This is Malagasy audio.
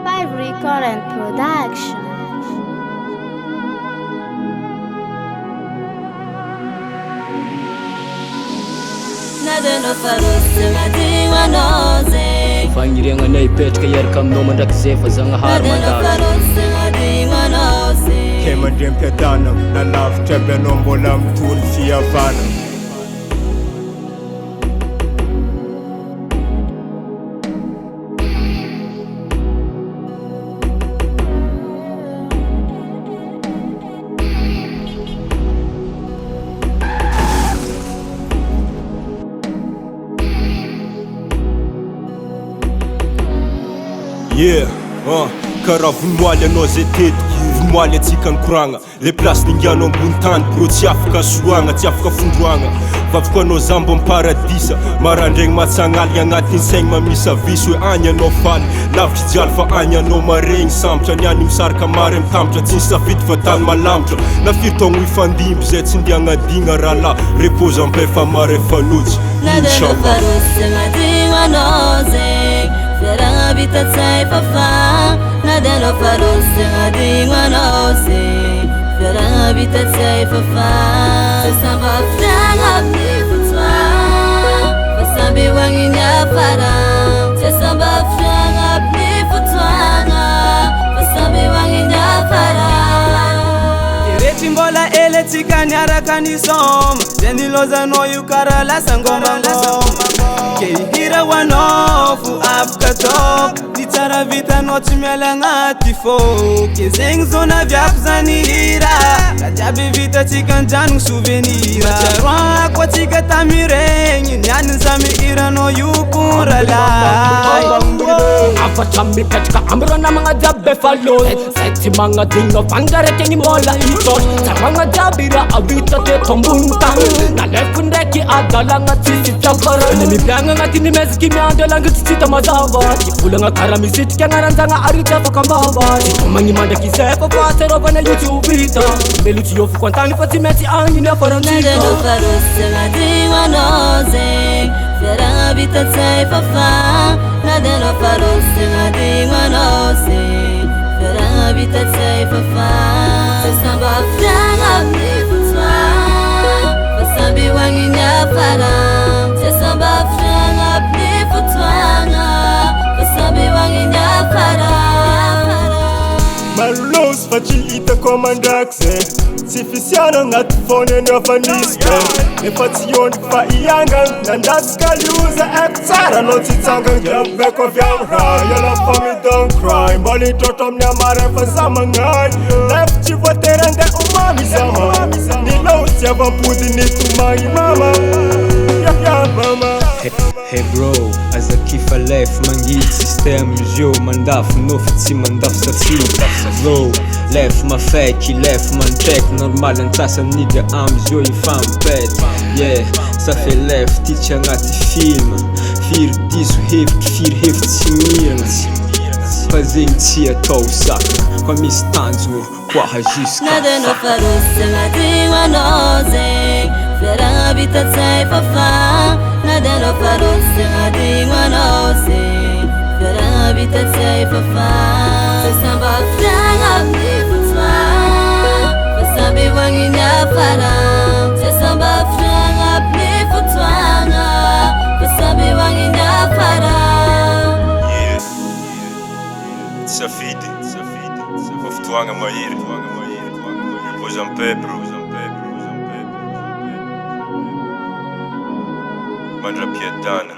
Ivory Current Production. Fagniregna naipetraka iaraka aminao mandrakizay fa zagnahary mandalo ke mandrem-piadana na lavitra aby anao mbola mitony fihavana. Yeah, karaha vonoaly anao zay teto, vonoaly atsika nikoragna. Le plasy ningianao ambony tany bro tsy afaka soroagna, tsy afaka fondroagna. Vavoko anao zambo am paradisa, marandregny matsagnaly agnatin'ny saigny mamisa visy hoe agny anao faly. Lavitry jialy fa agny anao maregny sambotra, niany misaraka mary mitambatra, tsy nisafidy fa tany malambotra. Nafiry taogno ifandimby zay tsy ndiagnadigna raha repose en paix fa mary efanotsy inshallah. Feranga vita tsai fafa Nadeno farose ngadi manose Feranga vita tsai fafa Sesamba franga pifutwa Fasambi wangi nyafara Sesamba franga pifutwa Fasambi wangi nyafara Kireti mbola ele tika nyaraka nisoma Zeni loza no yukara la sangoma Kehira wanofu afka top Nitara vita no chimela ngati fo Kezeng zona vyaku zanira Kajabi vita chika njanu souvenira Macharwa kwa chika tamirengi Nyani zami ira no yukura lai Afachami petraka amrona mga jabe falon Sexy mga dino pangare kengi mola ito Sa mga jabira avita te tombuntan Nalefundeki adala nga chisi champara Nemipianga nga tinimezi kimianda langa chichita mazava Kipula nga karamisiti kia nga ranzanga arita fakambava Kumangi manda kisefa faserova na YouTube ita Meluchi yofu kwa ntani fatimeti angi na farantika Nadeno farose ngadi manoze Feranga vita tsai fafa Nadeno farose ngadi manose Feranga vita tsai fafa Sesamba franga pifutwa Fasambi wangi nyafara Sesamba franga pifutwa Fasambi wangi nyafara Malos facilita comandakse Sifisiano ngatifone nyafanispe Nefation fa iyanga Nandaskaliuza ektsara no titsanga Njambeko vyamra Yala fami don't cry Mbali totom nyamare fasama ngai Left chivoterende umami sama Nilo siava pudi nitumagi mama Ya mama Hey bro, as a kifa left mangit system yo mandaf no fitsi mandaf safi bro left ma fake left man check normal ntasa nigga arms yo ifam pet yeah ça fait left teacher ngati film fir disu fir timir fazing tia tosak kwa mistanzo kwa hajiska Nadeno farose ngadi manoze Feranga vita tsai fafa Nadeno farose ngadi manose Feranga vita tsai fafa Sesamba franga pifutwa Fasambi wangi nyafara Sesamba franga pifutwa Fasambi wangi nyafara Safidi Foftuanga maire Repose en paix bro Mandra piedana